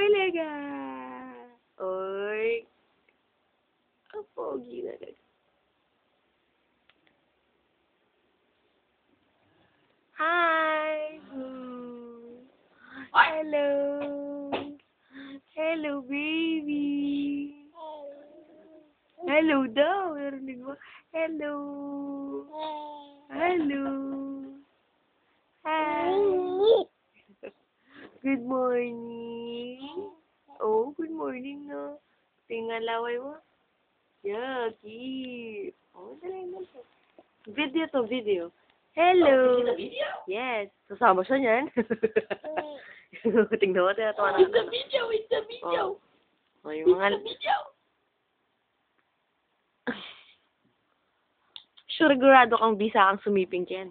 talaga. Oy. Ang pogi talaga. Hi. Hello. Hello, baby. Hello daw. Narinig mo? Hello. Hello. Hi. Good morning. Oh, good morning, no? Tingnan laway mo. Yeah, keep. Oh, dali mo. Video to, video. Hello. Video? Yes. Kasama siya niyan. Tingnan mo, tinatawa na. It's a video, it's a video. Oh, yung mga... It's a video. Sigurado kang bisa kang sumiping yan.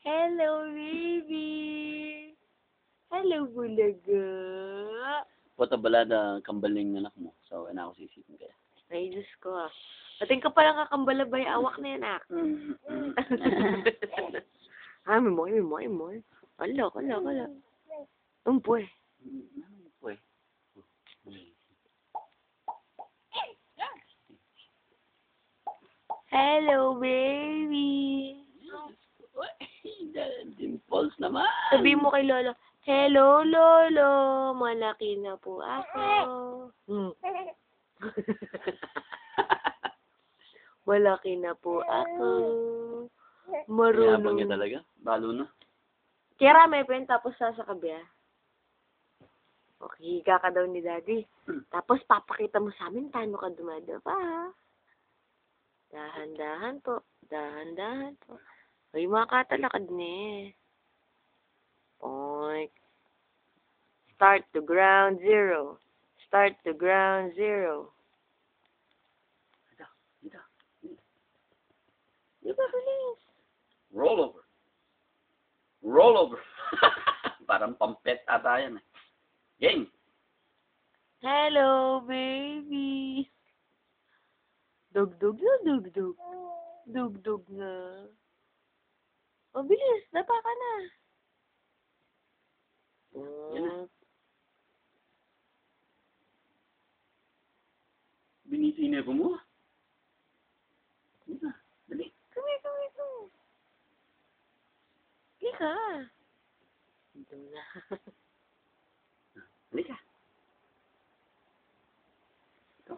Hello, baby. Hello, bulaga. Pota balada kambaling anak mo. So, ana ako sisipin kaya. Ay, Diyos ko ah. Ating ka palang kakambalabay, awak na yan ah. Ah, may mo. Ala. Umpoy. Uy. Hello, baby. Dimples naman. Sabi mo kay Lolo, hello, Lolo. Malaki na po ako. Malaki na po ako. Mayabang niya Marunong. talaga. Balo na. Kira may pen, tapos sasakabi ah. Okay, higa ka daw ni Daddy. Tapos papakita mo sa amin paano ka dumadapa ha. Dahan-dahan po. Ay, makatalakad na eh. Oink. Start to ground zero. Ito. Di ba, bilis? Roll over. Parang pampet ata yan eh. Game. Hello, baby. Dugdug na. O, bilis. Dapa ka na. Yan na. Binisinepo mo. Yan na. Dali. Come. Lika. Ito na. Halika. Ito.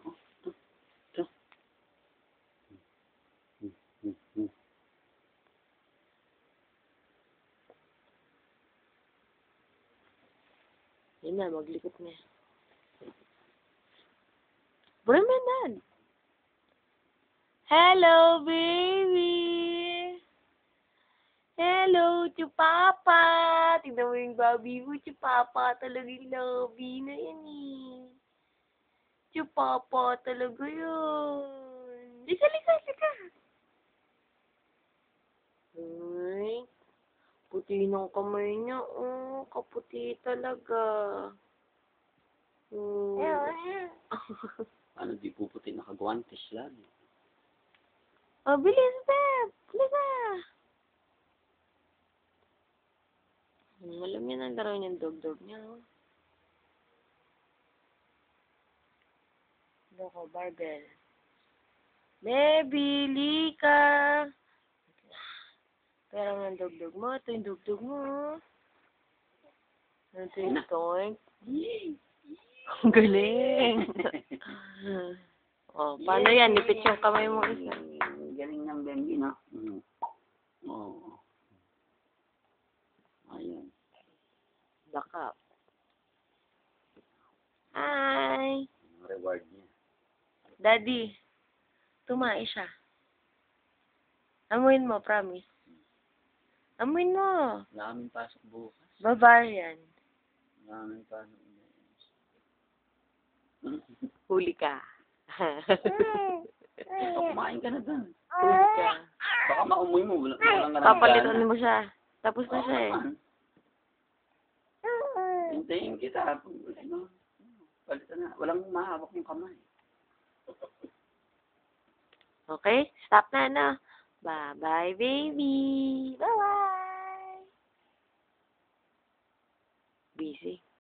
Yun na, maglikot na. Brahmanan. Hello, baby. Hello, Chupapa. Tignan mo yung baby mo, Chupapa. Talagang lobby na yan eh. Chupapa talaga yun. Lika. Ay, puti ng kamay niya. Oh, kaputi talaga. Ano, di puputi nakagwantes lagi. Oh, bilis, Beb. Lika. Alam niya na laro niyang dog niya. Oh. Loko, barbell. Baby, lika. Pero ang dog mo. Ito yung dog mo. Ito yung toink. Ang galing. Oh, paano yan? Nipit yung kamay mo isa. Galing ng Benji, no? Oo. Ayun. Bakap. Hi. Reward niya. Daddy, tumae siya. Amuin mo, promise. Amuin mo. Wala kaming pasok bukas. Bavarian. Wala kaming pasok. Huli ka. Kumain ka na dun. Huli ka. Baka maumoy mo. Walang Papalitan mo siya. Tapos na siya eh. Hintayin kita. Palitan na. Walang mahawak yung kamay. Okay? Stop na, no? Bye-bye, baby. Bye-bye. Busy.